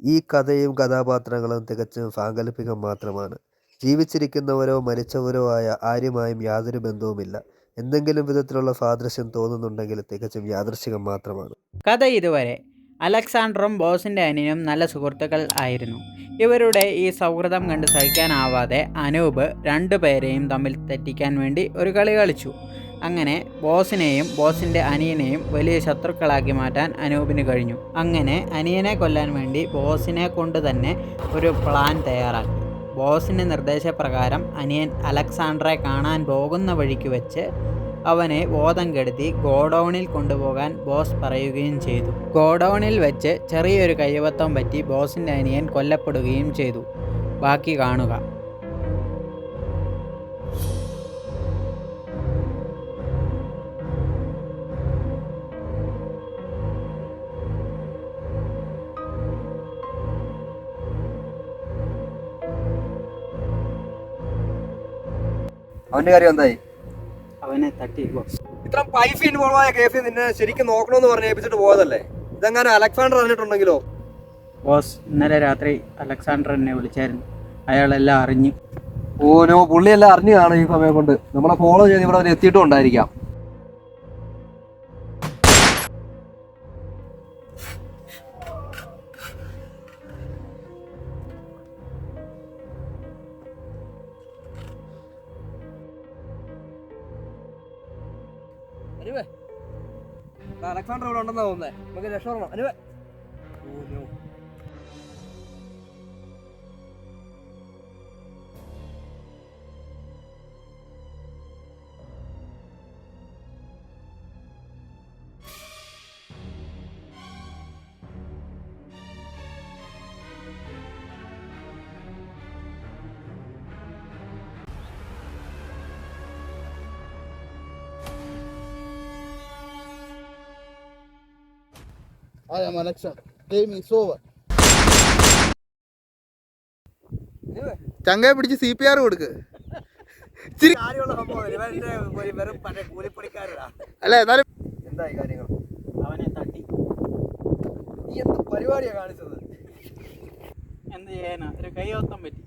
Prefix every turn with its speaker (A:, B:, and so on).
A: ഈ കഥയും കഥാപാത്രങ്ങളും തികച്ചും സാങ്കല്പികം മാത്രമാണ്. ജീവിച്ചിരിക്കുന്നവരോ മരിച്ചവരോ ആയ ആരുമായും യാതൊരു ബന്ധവുമില്ല. എന്തെങ്കിലും വിധത്തിലുള്ള സാദൃശ്യം തോന്നുന്നുണ്ടെങ്കിൽ തികച്ചും യാദൃശ്ചികം മാത്രമാണ്.
B: കഥ ഇതുവരെ. അലക്സാണ്ടറും ബോസിൻ്റെ അനിയനും നല്ല സുഹൃത്തുക്കൾ ആയിരുന്നു. ഇവരുടെ ഈ സൗഹൃദം കണ്ട് സഹിക്കാനാവാതെ അനൂപ് രണ്ടുപേരെയും തമ്മിൽ തെറ്റിക്കാൻ വേണ്ടി ഒരു കളി കളിച്ചു. അങ്ങനെ ബോസിനെയും ബോസിൻ്റെ അനിയനെയും വലിയ ശത്രുക്കളാക്കി മാറ്റാൻ അനൂപിന് കഴിഞ്ഞു. അങ്ങനെ അനിയനെ കൊല്ലാൻ വേണ്ടി ബോസിനെ കൊണ്ട് തന്നെ ഒരു പ്ലാൻ തയ്യാറാക്കി. ബോസിൻ്റെ നിർദ്ദേശപ്രകാരം അനിയൻ അലക്സാണ്ടറെ കാണാൻ പോകുന്ന വഴിക്ക് വെച്ച് അവനെ ബോധം കെടുത്തി ഗോഡൗണിൽ കൊണ്ടുപോകാൻ ബോസ് പറയുകയും ചെയ്തു. ഗോഡൗണിൽ വെച്ച് ചെറിയൊരു കൈവത്തം പറ്റി ബോസിൻ്റെ അനിയൻ കൊല്ലപ്പെടുകയും ചെയ്തു. ബാക്കി കാണുക.
A: അവന്റെ കാര്യം എന്തായി?
B: അവനെ തട്ടി.
A: ഇത്ര പൈസ ഇൻവോൾവ് ആയ കേസ് നിന്നെ ശരിക്കും നോക്കണമെന്ന് പറഞ്ഞ് ഏൽപ്പിച്ചിട്ട് പോയതല്ലേ? ഇതെങ്ങനെ അലക്സാണ്ടർ അറിഞ്ഞിട്ടുണ്ടെങ്കിലോ?
B: ബോസ് ഇന്നലെ രാത്രി അലക്സാണ്ടർ എന്നെ വിളിച്ചായിരുന്നു. അയാളെല്ലാം അറിഞ്ഞു.
A: ഓനോ പുള്ളിയെല്ലാം അറിഞ്ഞു കാണും. ഈ സമയം കൊണ്ട് നമ്മളെ ഫോളോ ചെയ്ത് ഇവിടെ അവർ എത്തിയിട്ടും ഉണ്ടായിരിക്കാം. അലക്സാണ്ടർ ഇവിടെ ഉണ്ടെന്നാ തോന്നുന്നേ. നമുക്ക് രക്ഷപ്പെടണം. അനുവേ
C: I am Alexander. Game is over. ചങ്ങയെ പിടിച്ച് CPR കൊടുക്ക്. അല്ല എന്നാലും
A: എന്തായി കാര്യങ്ങൾ?
B: അവനെ തട്ടി.
A: നീ എന്ത് പരിപാടിയാ കാണിച്ചത്?
B: എന്ത് ചെയ്യാനാ? ഒരു കൈവത്തം പറ്റി.